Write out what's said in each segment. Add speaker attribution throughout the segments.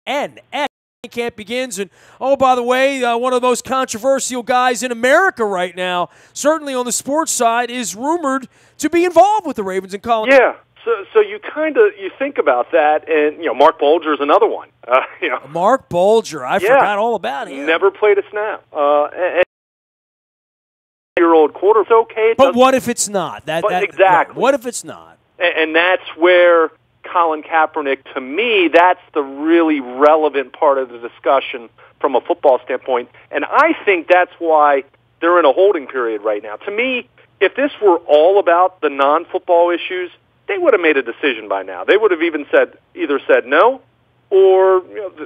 Speaker 1: WNST camp begins. And, oh, by the way, one of the most controversial guys in America right now, certainly on the sports side, is rumored to be involved with the Ravens and Colin.
Speaker 2: Yeah. So you think about that, and Mark Bulger's another one.
Speaker 1: Mark Bulger, I forgot all about him.
Speaker 2: Never played a snap. And year-old quarter, it's okay.
Speaker 1: But what if it's not?
Speaker 2: Exactly.
Speaker 1: What if it's not?
Speaker 2: And that's where Colin Kaepernick, to me, that's the really relevant part of the discussion from a football standpoint. And I think that's why they're in a holding period right now. To me, if this were all about the non-football issues, they would have made a decision by now. They would have either said no, or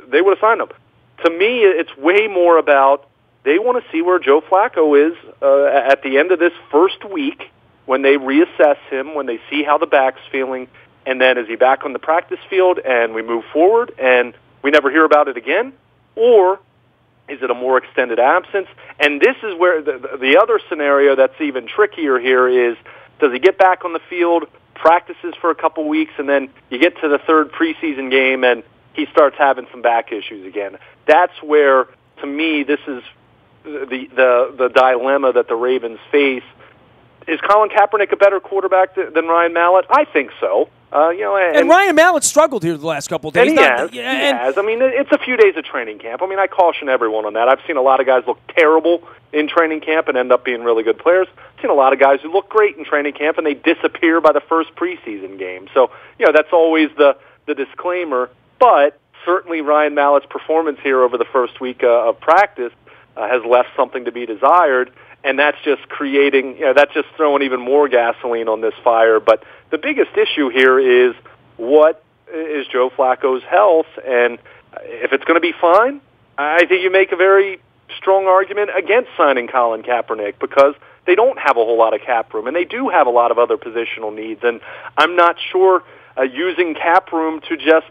Speaker 2: they would have signed him. To me, it's way more about they want to see where Joe Flacco is at the end of this first week when they reassess him, when they see how the back's feeling, and then is he back on the practice field and we move forward and we never hear about it again, or is it a more extended absence? And this is where the other scenario that's even trickier here is, does he get back on the field, practices for a couple weeks, and then you get to the third preseason game and he starts having some back issues again? That's where, to me, this is the dilemma that the Ravens face. Is Colin Kaepernick a better quarterback than Ryan Mallett? I think so. And
Speaker 1: Ryan Mallett struggled here the last couple of days.
Speaker 2: And he has. I mean, it's a few days of training camp. I mean, I caution everyone on that. I've seen a lot of guys look terrible in training camp and end up being really good players. I've seen a lot of guys who look great in training camp and they disappear by the first preseason game. So, that's always the disclaimer. But certainly Ryan Mallett's performance here over the first week of practice has left something to be desired. And that's just that's just throwing even more gasoline on this fire. But the biggest issue here is, what is Joe Flacco's health? And if it's going to be fine, I think you make a very strong argument against signing Colin Kaepernick, because they don't have a whole lot of cap room, and they do have a lot of other positional needs. And I'm not sure using cap room to just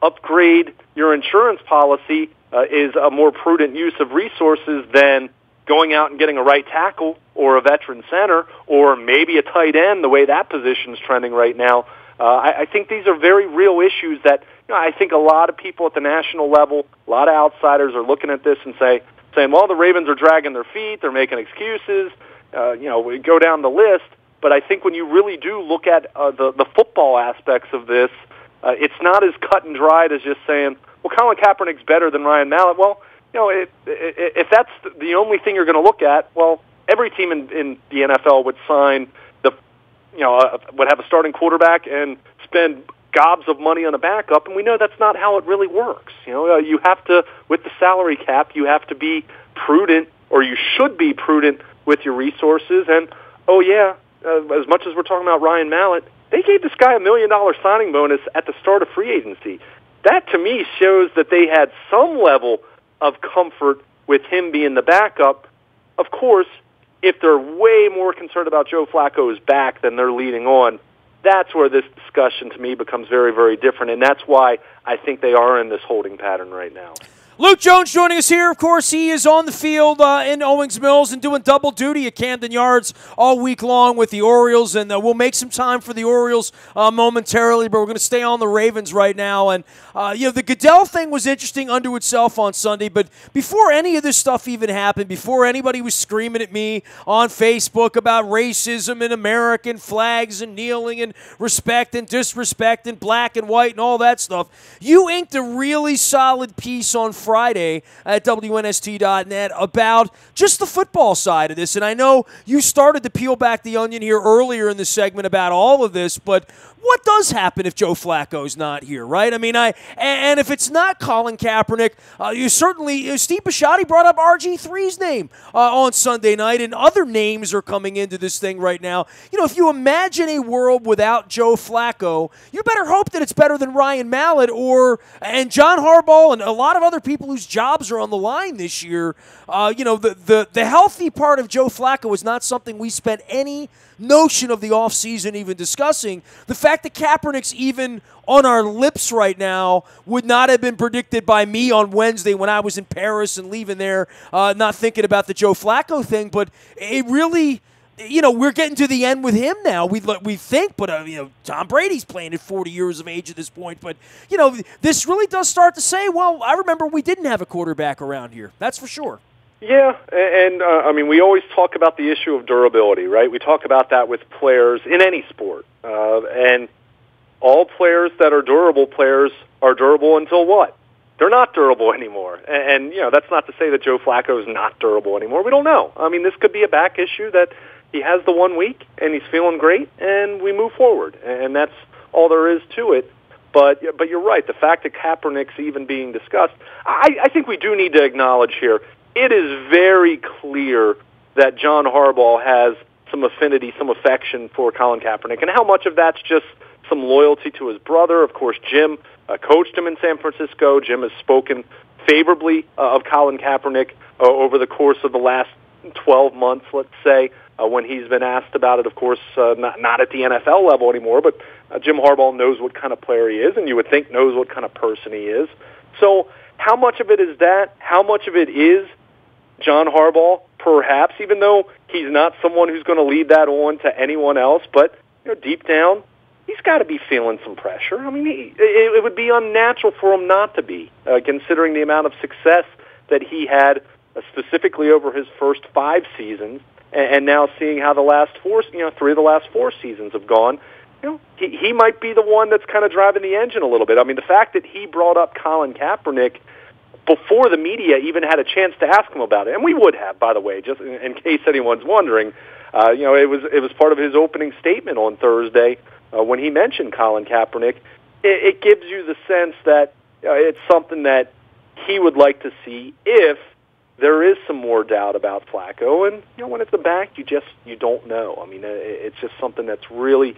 Speaker 2: upgrade your insurance policy is a more prudent use of resources than going out and getting a right tackle or a veteran center or maybe a tight end, the way that position's trending right now. I think these are very real issues that I think a lot of people at the national level, a lot of outsiders are looking at this and saying, well, the Ravens are dragging their feet, they're making excuses, we go down the list. But I think when you really do look at the football aspects of this, it's not as cut and dried as just saying, well, Colin Kaepernick's better than Ryan Mallett. Well, if that's the only thing you're going to look at, well, every team in the NFL would sign would have a starting quarterback and spend gobs of money on a backup, and we know that's not how it really works. You have to, with the salary cap, you have to be prudent, or you should be prudent with your resources. And as much as we're talking about Ryan Mallett, they gave this guy $1 million signing bonus at the start of free agency. That, to me, shows that they had some level of comfort with him being the backup. Of course, if they're way more concerned about Joe Flacco's back than they're leading on, that's where this discussion to me becomes very, very different, and that's why I think they are in this holding pattern right now.
Speaker 1: Luke Jones joining us here. Of course, he is on the field in Owings Mills and doing double duty at Camden Yards all week long with the Orioles, and we'll make some time for the Orioles momentarily, but we're going to stay on the Ravens right now. And, the Goodell thing was interesting unto itself on Sunday, but before any of this stuff even happened, before anybody was screaming at me on Facebook about racism and American flags and kneeling and respect and disrespect and black and white and all that stuff, you inked a really solid piece on Friday at WNST.net about just the football side of this. And I know you started to peel back the onion here earlier in the segment about all of this, but what does happen if Joe Flacco's not here, right? I mean, and if it's not Colin Kaepernick, Steve Bisciotti brought up RG3's name on Sunday night, and other names are coming into this thing right now. If you imagine a world without Joe Flacco, you better hope that it's better than Ryan Mallett and John Harbaugh and a lot of other people whose jobs are on the line this year. The healthy part of Joe Flacco is not something we spent any notion of the offseason even discussing. The fact that Kaepernick's even on our lips right now would not have been predicted by me on Wednesday when I was in Paris and leaving there, not thinking about the Joe Flacco thing. But it really, we're getting to the end with him now. We think, but Tom Brady's playing at 40 years of age at this point. But this really does start to say, well, I remember we didn't have a quarterback around here. That's for sure.
Speaker 2: Yeah, and I mean, we always talk about the issue of durability, right? We talk about that with players in any sport, and all players that are durable players are durable until what? They're not durable anymore. And that's not to say that Joe Flacco is not durable anymore. We don't know. I mean, this could be a back issue that he has the 1 week, and he's feeling great, and we move forward. And that's all there is to it. But you're right. The fact that Kaepernick's even being discussed, I think we do need to acknowledge here, it is very clear that John Harbaugh has some affinity, some affection for Colin Kaepernick, and how much of that's just some loyalty to his brother. Of course, Jim coached him in San Francisco. Jim has spoken favorably of Colin Kaepernick over the course of the last 12 months, let's say, when he's been asked about it. Of course, not at the NFL level anymore, but Jim Harbaugh knows what kind of player he is, and you would think knows what kind of person he is. So how much of it is that? How much of it is John Harbaugh, perhaps, even though he's not someone who's going to lead that on to anyone else, but deep down, he's got to be feeling some pressure. I mean, it would be unnatural for him not to be, considering the amount of success that he had specifically over his first 5 seasons, and now seeing how the last 4, 3 of the last 4 seasons have gone. He might be the one that's kind of driving the engine a little bit. I mean, the fact that he brought up Colin Kaepernick before the media even had a chance to ask him about it, and we would have, by the way, just in case anyone's wondering. It was part of his opening statement on Thursday when he mentioned Colin Kaepernick. It gives you the sense that it's something that he would like to see if there is some more doubt about Flacco. And when it's the back, you don't know. I mean, it's just something that's really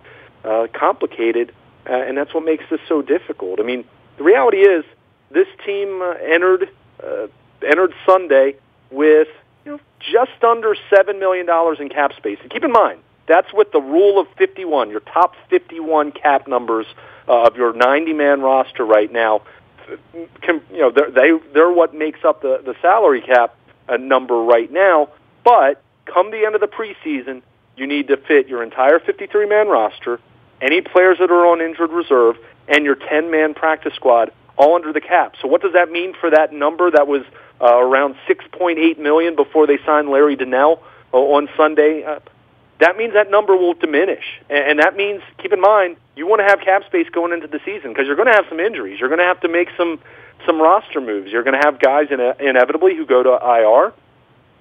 Speaker 2: complicated, and that's what makes this so difficult. I mean, the reality is, this team entered Sunday with just under $7 million in cap space. And keep in mind, that's with the rule of 51, your top 51 cap numbers of your 90-man roster right now. They're what makes up the salary cap number right now. But come the end of the preseason, you need to fit your entire 53-man roster, any players that are on injured reserve, and your 10-man practice squad all under the cap. So what does that mean for that number that was around $6.8 million before they signed Larry Donnell on Sunday? That means that number will diminish. And that means, keep in mind, you want to have cap space going into the season because you're going to have some injuries. You're going to have to make some roster moves. You're going to have guys inevitably who go to IR.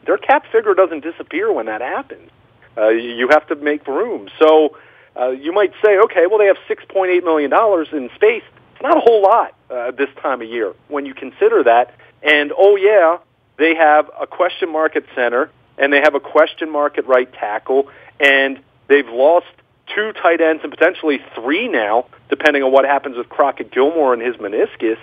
Speaker 2: Their cap figure doesn't disappear when that happens. You have to make room. So you might say, okay, well, they have $6.8 million in space. It's not a whole lot this time of year when you consider that. And, they have a question mark at center, and they have a question mark at right tackle, and they've lost 2 tight ends and potentially 3 now, depending on what happens with Crockett Gilmore and his meniscus.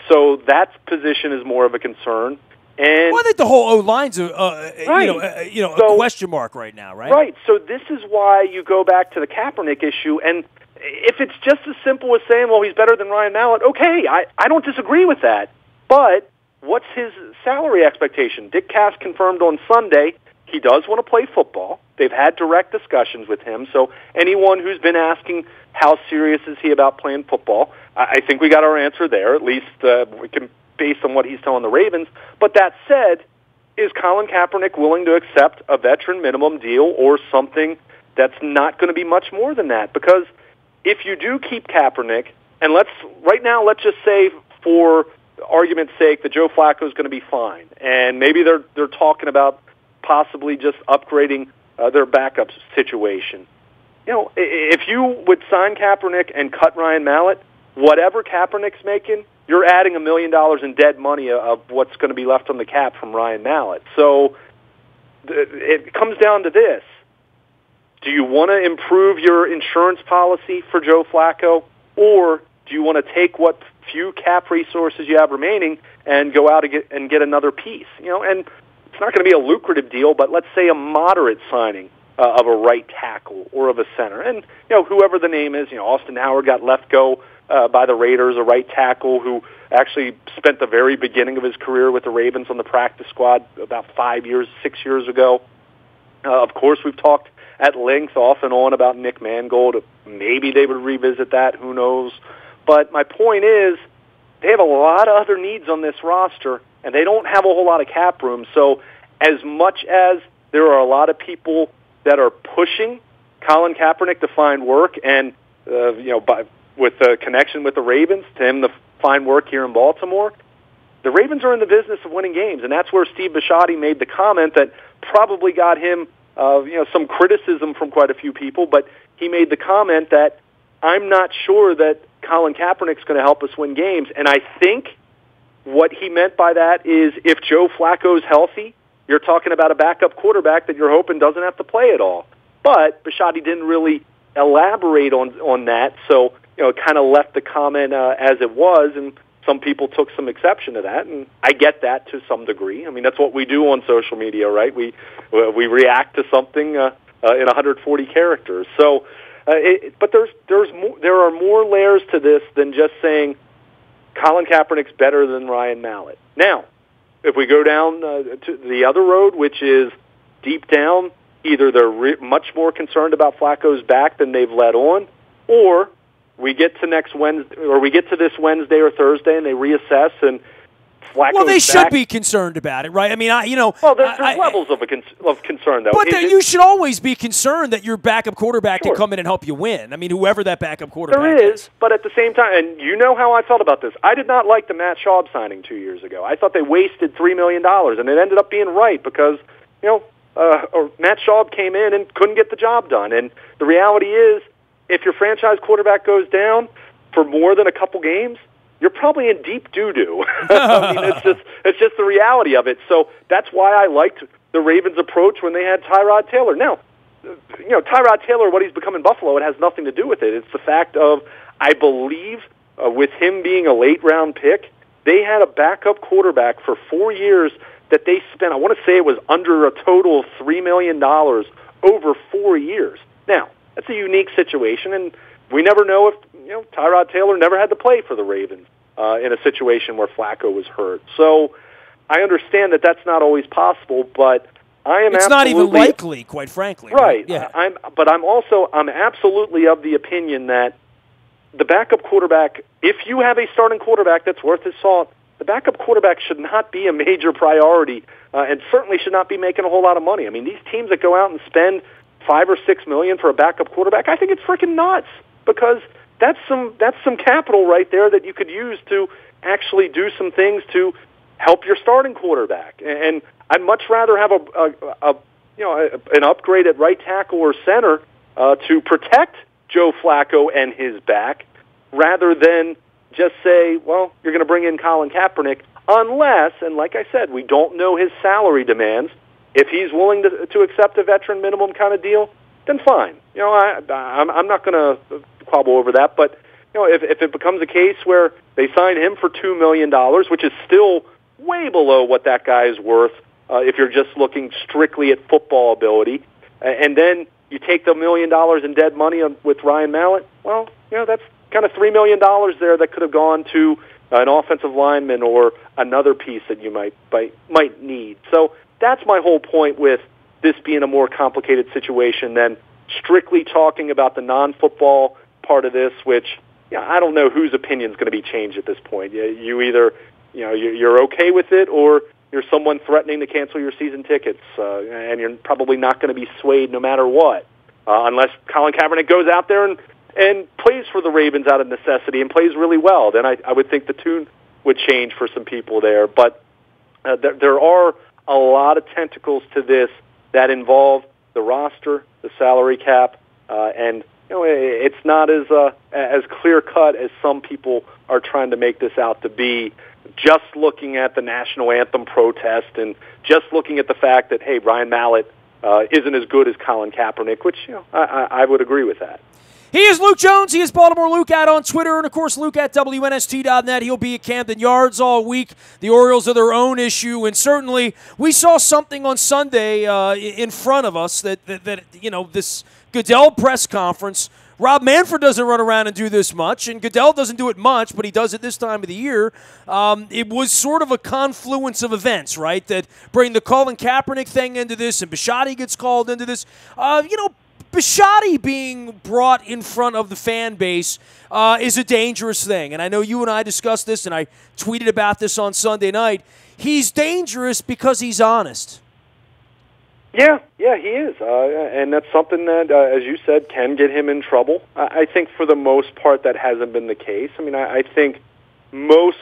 Speaker 2: So that position is more of a concern. And
Speaker 1: I think the whole O-line's a question mark right now, right?
Speaker 2: Right. So this is why you go back to the Kaepernick issue, and if it's just as simple as saying, well, he's better than Ryan Mallett, okay, I don't disagree with that. But what's his salary expectation? Dick Cass confirmed on Sunday he does want to play football. They've had direct discussions with him. So anyone who's been asking how serious is he about playing football, I think we got our answer there, at least we can, based on what he's telling the Ravens. But that said, is Colin Kaepernick willing to accept a veteran minimum deal or something that's not going to be much more than that? Because if you do keep Kaepernick, and let's just say for argument's sake that Joe Flacco is going to be fine, and maybe they're talking about possibly just upgrading their backup situation. If you would sign Kaepernick and cut Ryan Mallett, whatever Kaepernick's making, you're adding $1 million in dead money of what's going to be left on the cap from Ryan Mallett. So it comes down to this. Do you want to improve your insurance policy for Joe Flacco, or do you want to take what few cap resources you have remaining and go out and get another piece? And it's not going to be a lucrative deal, but let's say a moderate signing of a right tackle or of a center. And, whoever the name is, Austin Howard got let go by the Raiders, a right tackle who actually spent the very beginning of his career with the Ravens on the practice squad about 6 years ago. Of course, we've talked at length off and on about Nick Mangold. Maybe they would revisit that. Who knows? But my point is they have a lot of other needs on this roster, and they don't have a whole lot of cap room. So as much as there are a lot of people that are pushing Colin Kaepernick to find work, and with the connection with the Ravens, to him to find work here in Baltimore, the Ravens are in the business of winning games, and that's where Steve Bisciotti made the comment that probably got him some criticism from quite a few people, but he made the comment that I'm not sure that Colin Kaepernick's going to help us win games, and I think what he meant by that is if Joe Flacco's healthy, you're talking about a backup quarterback that you're hoping doesn't have to play at all. But Bisciotti didn't really elaborate on that, so it kind of left the comment as it was, and some people took some exception to that, and I get that to some degree. I mean, that's what we do on social media, right? We react to something in 140 characters. So, but there are more layers to this than just saying Colin Kaepernick's better than Ryan Mallett. Now, if we go down to the other road, which is deep down, either they're much more concerned about Flacco's back than they've let on, or we get to next Wednesday, or we get to this Wednesday or Thursday, and they reassess, and Flacco's
Speaker 1: well, they
Speaker 2: back.
Speaker 1: should be concerned about it, right? I mean,
Speaker 2: Well, there's levels of concern, though.
Speaker 1: But you should always be concerned that your backup quarterback
Speaker 2: Sure.
Speaker 1: can come in and help you win. I mean, whoever that backup quarterback
Speaker 2: there is, but at the same time, and you know how I felt about this. I did not like the Matt Schaub signing 2 years ago. I thought they wasted $3 million, and it ended up being right because, Matt Schaub came in and couldn't get the job done. And the reality is, if your franchise quarterback goes down for more than a couple games, you're probably in deep doo-doo. I mean, it's just the reality of it. So that's why I liked the Ravens' approach when they had Tyrod Taylor. Now, Tyrod Taylor, what he's become in Buffalo, it has nothing to do with it. It's the fact of, I believe, with him being a late-round pick, they had a backup quarterback for 4 years that they spent, I want to say it was under a total of $3 million over 4 years. Now, that's a unique situation, and we never know if Tyrod Taylor never had to play for the Ravens in a situation where Flacco was hurt. So I understand that that's not always possible, but I am.
Speaker 1: It's not even likely, quite frankly.
Speaker 2: Right.
Speaker 1: Yeah.
Speaker 2: I'm absolutely of the opinion that the backup quarterback, if you have a starting quarterback that's worth his salt, the backup quarterback should not be a major priority, and certainly should not be making a whole lot of money. I mean, these teams that go out and spend $5 or $6 million for a backup quarterback, I think it's freaking nuts, because that's some capital right there that you could use to actually do some things to help your starting quarterback. And I'd much rather have an upgrade at right tackle or center to protect Joe Flacco and his back, rather than just say, well, you're going to bring in Colin Kaepernick, unless, and like I said, we don't know his salary demands. If he's willing to accept a veteran minimum kind of deal, then fine. I'm not going to quibble over that. But if it becomes a case where they sign him for $2 million, which is still way below what that guy is worth, if you're just looking strictly at football ability, and then you take the $1 million in dead money with Ryan Mallett, well, that's kind of $3 million there that could have gone to an offensive lineman or another piece that you might need. So that's my whole point with this being a more complicated situation than strictly talking about the non-football part of this, which I don't know whose opinion is going to be changed at this point. You either you're okay with it, or you're someone threatening to cancel your season tickets, and you're probably not going to be swayed no matter what, unless Colin Kaepernick goes out there and plays for the Ravens out of necessity and plays really well. Then I would think the tune would change for some people there. But there are a lot of tentacles to this that involve the roster, the salary cap, and it's not as clear cut as some people are trying to make this out to be. Just looking at the national anthem protest and just looking at the fact that, hey, Ryan Mallett isn't as good as Colin Kaepernick, which I would agree with that.
Speaker 1: He is Luke Jones. He is Baltimore Luke out on Twitter, and, of course, Luke at WNST.net. He'll be at Camden Yards all week. The Orioles are their own issue, and certainly we saw something on Sunday in front of us that this Goodell press conference Rob Manfred doesn't run around and do this much, and Goodell doesn't do it much, but he does it this time of the year. It was sort of a confluence of events, right, that bring the Colin Kaepernick thing into this, and Bisciotti gets called into this. Bisciotti being brought in front of the fan base is a dangerous thing, and I know you and I discussed this, and I tweeted about this on Sunday night. He's dangerous because he's honest.
Speaker 2: Yeah, he is, and that's something that, as you said, can get him in trouble. I think for the most part that hasn't been the case. I mean, I think most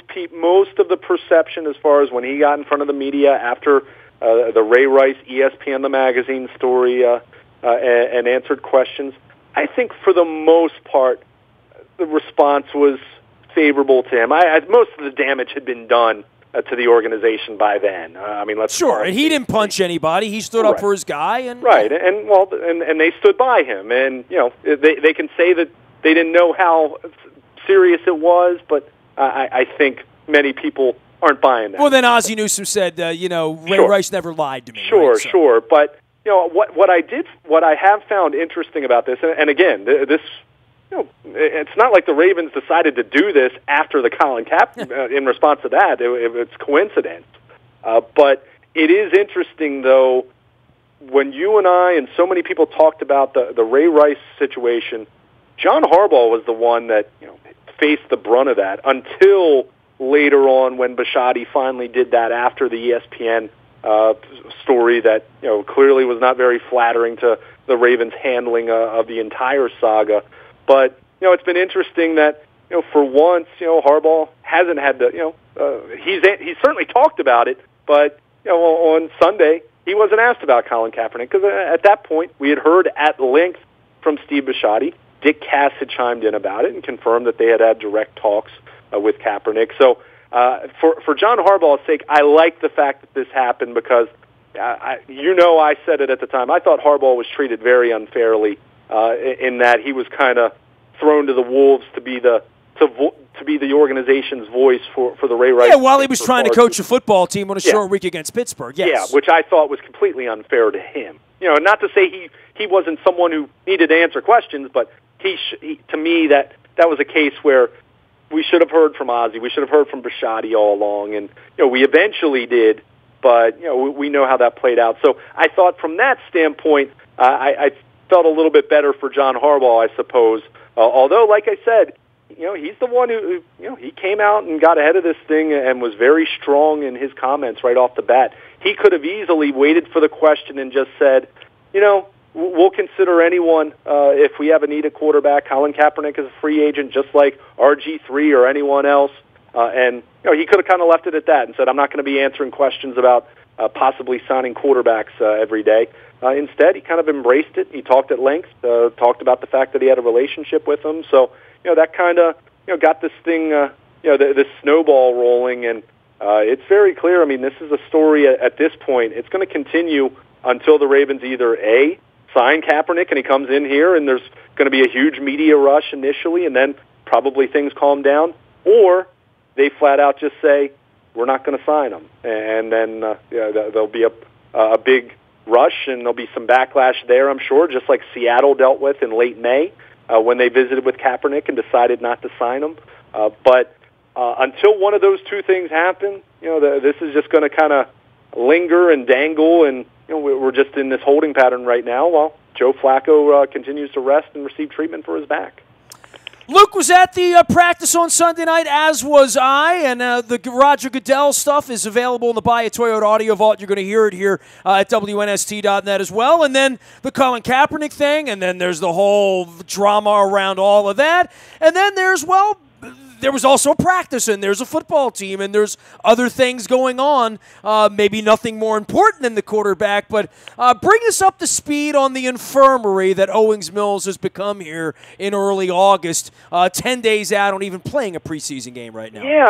Speaker 2: of the perception as far as when he got in front of the media after the Ray Rice ESPN the Magazine story and answered questions, I think for the most part the response was favorable to him. Most of the damage had been done to the organization by then.
Speaker 1: Sure, and he didn't punch anybody. He stood up for his guy, and
Speaker 2: and they stood by him. And they can say that they didn't know how serious it was, but I think many people aren't buying that.
Speaker 1: Well, then Ozzie Newsome said, Ray Rice never lied to me.
Speaker 2: Sure, but what I have found interesting about this, and again, this. It's not like the Ravens decided to do this after the Colin Kaepernick in response to that. It's coincidence. But it is interesting, though, when you and I and so many people talked about the Ray Rice situation, John Harbaugh was the one that faced the brunt of that until later on when Bisciotti finally did that after the ESPN story that clearly was not very flattering to the Ravens' handling of the entire saga. But it's been interesting that for once Harbaugh hasn't had to he's certainly talked about it, but on Sunday he wasn't asked about Colin Kaepernick because at that point we had heard at length from Steve Bisciotti. Dick Cass had chimed in about it and confirmed that they had direct talks with Kaepernick. So for John Harbaugh's sake, I like the fact that this happened because I said it at the time. I thought Harbaugh was treated very unfairly. In that he was kind of thrown to the wolves to be the organization's voice for the Ray Rice.
Speaker 1: Yeah, while he was trying to coach a football team on a short week against Pittsburgh. Yes.
Speaker 2: Yeah, which I thought was completely unfair to him. Not to say he wasn't someone who needed to answer questions, but he to me that was a case where we should have heard from Ozzie, we should have heard from Bisciotti all along, and we eventually did, but we know how that played out. So I thought from that standpoint, I felt a little bit better for John Harbaugh, I suppose. Although, like I said, he's the one who he came out and got ahead of this thing and was very strong in his comments right off the bat. He could have easily waited for the question and just said, we'll consider anyone if we have a need at quarterback. Colin Kaepernick is a free agent, just like RG3 or anyone else. And he could have kind of left it at that and said, I'm not going to be answering questions about possibly signing quarterbacks every day. Instead, he kind of embraced it. He talked at length, talked about the fact that he had a relationship with him. So, that kind of, got this thing, this snowball rolling. And it's very clear. I mean, this is a story at this point. It's going to continue until the Ravens either, A, sign Kaepernick and he comes in here and there's going to be a huge media rush initially and then probably things calm down, or they flat out just say, we're not going to sign him. And then there'll be a big rush, and there'll be some backlash there, I'm sure, just like Seattle dealt with in late May when they visited with Kaepernick and decided not to sign him. But until one of those two things happen, this is just going to kind of linger and dangle, and we're just in this holding pattern right now while Joe Flacco continues to rest and receive treatment for his back.
Speaker 1: Luke was at the practice on Sunday night, as was I, and the Roger Goodell stuff is available in the Buy a Toyota audio vault. You're going to hear it here at WNST.net as well. And then the Colin Kaepernick thing, and then there's the whole drama around all of that. And then there was also practice, and there's a football team, and there's other things going on, maybe nothing more important than the quarterback, but bring us up to speed on the infirmary that Owings Mills has become here in early August, 10 days out on even playing a preseason game right now.
Speaker 2: Yeah,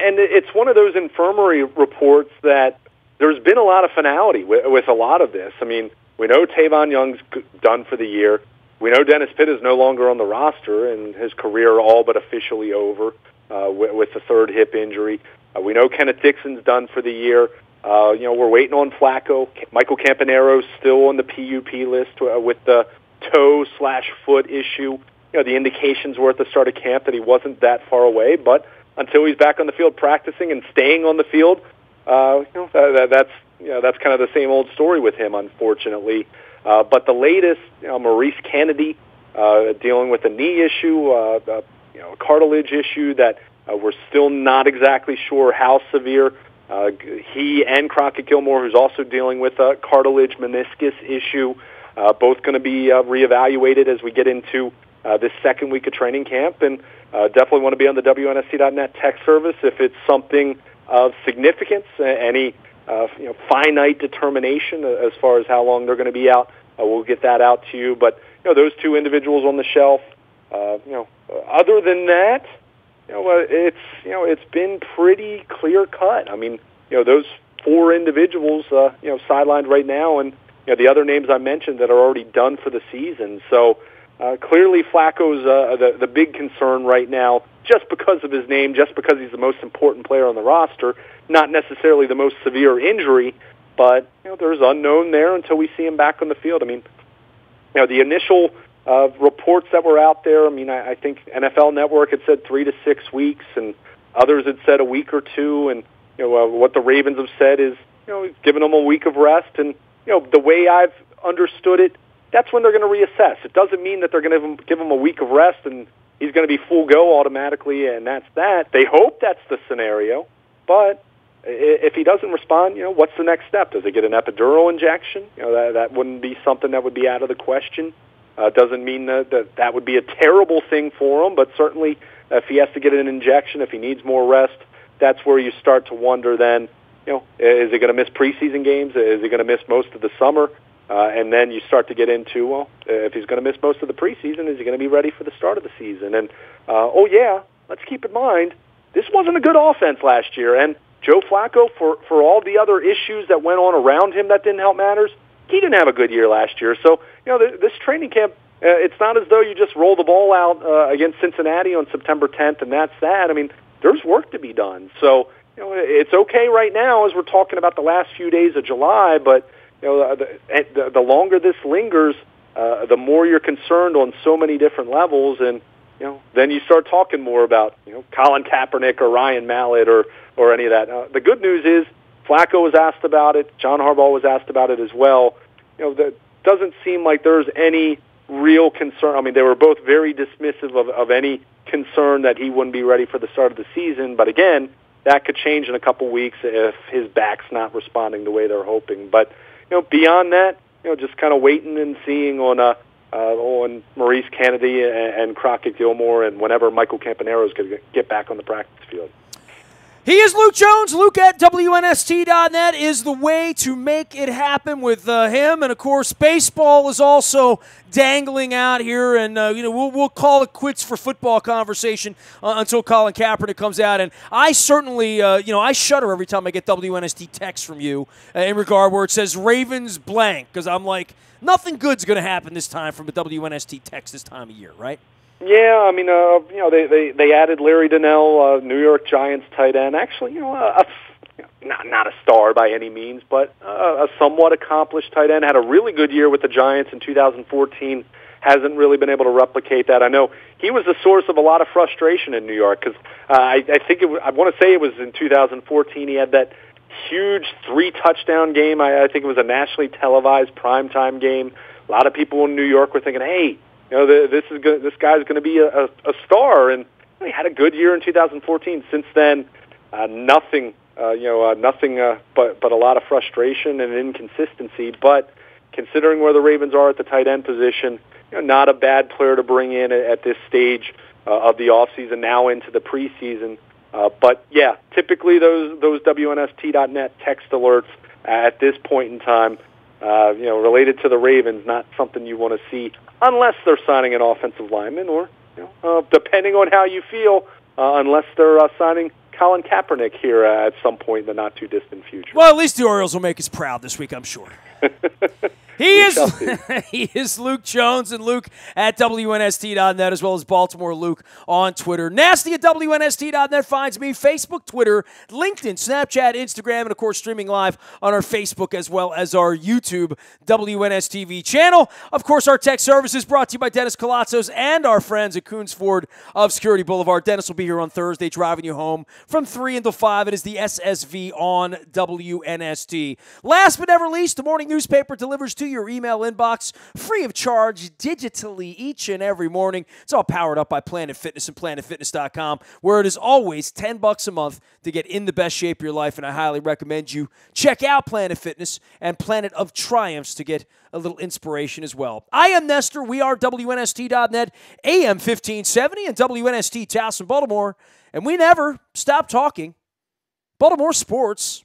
Speaker 2: and it's one of those infirmary reports that there's been a lot of finality with a lot of this. I mean, we know Tavon Young's done for the year. We know Dennis Pitt is no longer on the roster, and his career all but officially over with the third hip injury. We know Kenneth Dixon's done for the year. We're waiting on Flacco. Michael Campanero's still on the PUP list with the toe/foot issue. the indications were at the start of camp that he wasn't that far away. But until he's back on the field practicing and staying on the field, that's kind of the same old story with him, unfortunately. But the latest, Maurice Kennedy dealing with a knee issue, a cartilage issue that we're still not exactly sure how severe. He and Crockett Gilmore, who's also dealing with a cartilage meniscus issue, both going to be reevaluated as we get into this second week of training camp. And definitely want to be on the WNST.net text service if it's something of significance, any finite determination as far as how long they're going to be out. We'll get that out to you. But those two individuals on the shelf. Other than that, it's been pretty clear cut. I mean, those four individuals, sidelined right now, and the other names I mentioned that are already done for the season. So clearly, Flacco's the big concern right now, just because of his name, just because he's the most important player on the roster. Not necessarily the most severe injury, but there's unknown there until we see him back on the field. I mean, the initial reports that were out there, I mean, I think NFL Network had said 3 to 6 weeks, and others had said a week or two, and what the Ravens have said is giving them a week of rest, and the way I've understood it, that's when they're going to reassess. It doesn't mean that they're going to give him a week of rest and he's going to be full go automatically, and that's that. They hope that's the scenario, but if he doesn't respond, what's the next step? Does he get an epidural injection? That wouldn't be something that would be out of the question. Doesn't mean that would be a terrible thing for him, but certainly if he has to get an injection, if he needs more rest, that's where you start to wonder then, is he going to miss preseason games? Is he going to miss most of the summer? And then you start to get into, well, if he's going to miss most of the preseason, is he going to be ready for the start of the season? And, let's keep in mind, this wasn't a good offense last year. And Joe Flacco, for all the other issues that went on around him that didn't help matters, he didn't have a good year last year. So, this training camp, it's not as though you just roll the ball out against Cincinnati on September 10th and that's that. I mean, there's work to be done. So, it's okay right now as we're talking about the last few days of July, but the longer this lingers, the more you're concerned on so many different levels, and then you start talking more about Colin Kaepernick or Ryan Mallett or any of that. The good news is Flacco was asked about it. John Harbaugh was asked about it as well. That doesn't seem like there's any real concern. I mean, they were both very dismissive of any concern that he wouldn't be ready for the start of the season. But again, that could change in a couple weeks if his back's not responding the way they're hoping. But beyond that, just kind of waiting and seeing on Maurice Kennedy and Crockett Gilmore, and whenever Michael Campanaro is going to get back on the practice field.
Speaker 1: He is Luke Jones. Luke at WNST.net is the way to make it happen with him. And, of course, baseball is also dangling out here. And, we'll call it quits for football conversation until Colin Kaepernick comes out. And I certainly, I shudder every time I get WNST text from you in regard where it says Ravens blank, because I'm like, nothing good's going to happen this time from a WNST text this time of year, right?
Speaker 2: Yeah, I mean, they added Larry Donnell, New York Giants tight end. Actually, not a star by any means, but a somewhat accomplished tight end. Had a really good year with the Giants in 2014. Hasn't really been able to replicate that. I know he was the source of a lot of frustration in New York because I want to say it was in 2014. He had that huge 3-touchdown game. I think it was a nationally televised primetime game. A lot of people in New York were thinking, hey, this guy's going to be a star, and he had a good year in 2014. Since then, nothing but a lot of frustration and inconsistency. But considering where the Ravens are at the tight end position, not a bad player to bring in at this stage of the offseason, now into the preseason. But yeah, typically those WNST.net text alerts at this point in time, related to the Ravens, not something you want to see unless they're signing an offensive lineman or, depending on how you feel, unless they're signing Colin Kaepernick here at some point in the not-too-distant future.
Speaker 1: Well, at least the Orioles will make us proud this week, I'm sure. He is Luke Jones, and Luke at WNST.net, as well as Baltimore Luke on Twitter. Nasty at WNST.net finds me. Facebook, Twitter, LinkedIn, Snapchat, Instagram, and, of course, streaming live on our Facebook as well as our YouTube WNSTV channel. Of course, our tech service is brought to you by Dennis Colazzos and our friends at Coons Ford of Security Boulevard. Dennis will be here on Thursday driving you home from 3 until 5. It is the SSV on WNST. Last but never least, the morning newspaper delivers to your email inbox free of charge digitally each and every morning. It's all powered up by Planet Fitness and PlanetFitness.com, where it is always $10 a month to get in the best shape of your life, and I highly recommend you check out Planet Fitness and Planet of Triumphs to get a little inspiration as well. I am Nestor. We are WNST.net, AM 1570, and WNST Towson, Baltimore, and we never stop talking Baltimore sports.